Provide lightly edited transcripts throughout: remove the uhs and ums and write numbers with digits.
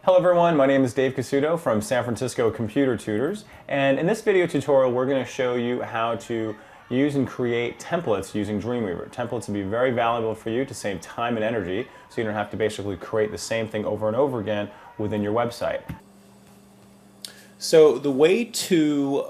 Hello everyone, my name is Dave Casuto from San Francisco Computer Tutors, and in this video tutorial we're going to show you how to use and create templates using Dreamweaver. Templates will be very valuable for you to save time and energy, so you don't have to basically create the same thing over and over again within your website. So the way to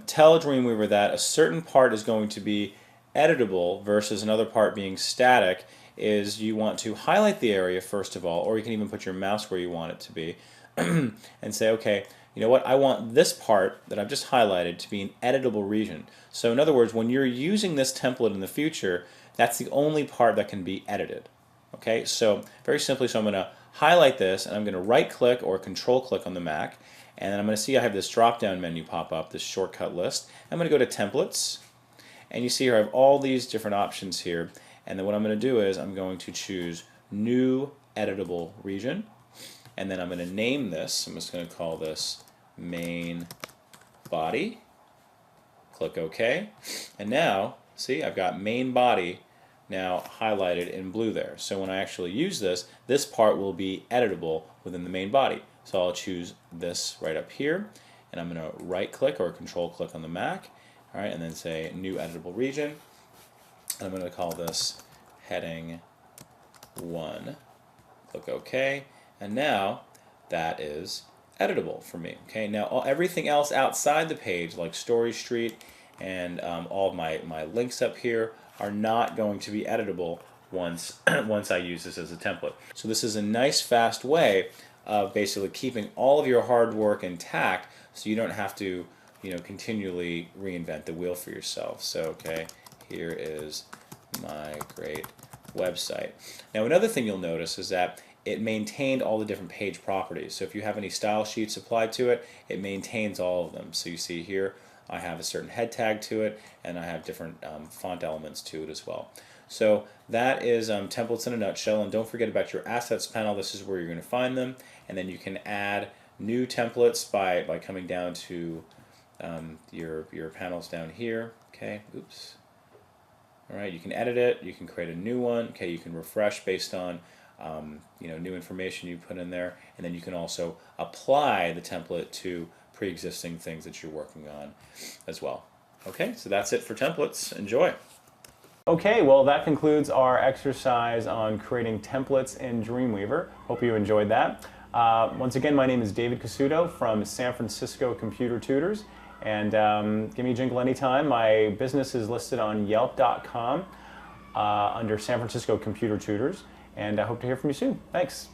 tell Dreamweaver that a certain part is going to be editable versus another part being static is you want to highlight the area first of all, or you can even put your mouse where you want it to be and say, okay, you know what, I want this part that I've just highlighted to be an editable region. So in other words, when you're using this template in the future, that's the only part that can be edited. Okay, so very simply, so I'm going to highlight this and I'm going to right click or control click on the Mac, and then I'm going to see I have this drop down menu pop up, this shortcut list. I'm going to go to templates, and you see here I have all these different options here. And then what I'm going to do is I'm going to choose New Editable Region, and then I'm going to name this. I'm just going to call this Main Body. Click OK. And now, see, I've got Main Body now highlighted in blue there. So when I actually use this, this part will be editable within the main body. So I'll choose this right up here, and I'm going to right click or control click on the Mac, all right, and then say New Editable Region. And I'm going to call this heading 1. Click OK, and now that is editable for me. Okay, now everything else outside the page, like Story Street and all of my links up here, are not going to be editable once once I use this as a template. So this is a nice, fast way of basically keeping all of your hard work intact, so you don't have to, continually reinvent the wheel for yourself. So okay, here is my great website. Now another thing you'll notice is that it maintained all the different page properties. So if you have any style sheets applied to it, it maintains all of them. So you see here I have a certain head tag to it, and I have different font elements to it as well. So that is templates in a nutshell, and don't forget about your assets panel. This is where you're going to find them, and then you can add new templates by coming down to your panels down here. Okay, oops. Alright, you can edit it, you can create a new one, okay, you can refresh based on new information you put in there, and then you can also apply the template to pre-existing things that you're working on as well. Okay, so that's it for templates. Enjoy! Okay, well that concludes our exercise on creating templates in Dreamweaver. Hope you enjoyed that. Once again, my name is David Casuto from San Francisco Computer Tutors. And give me a jingle anytime. My business is listed on Yelp.com under San Francisco Computer Tutors, and I hope to hear from you soon. Thanks.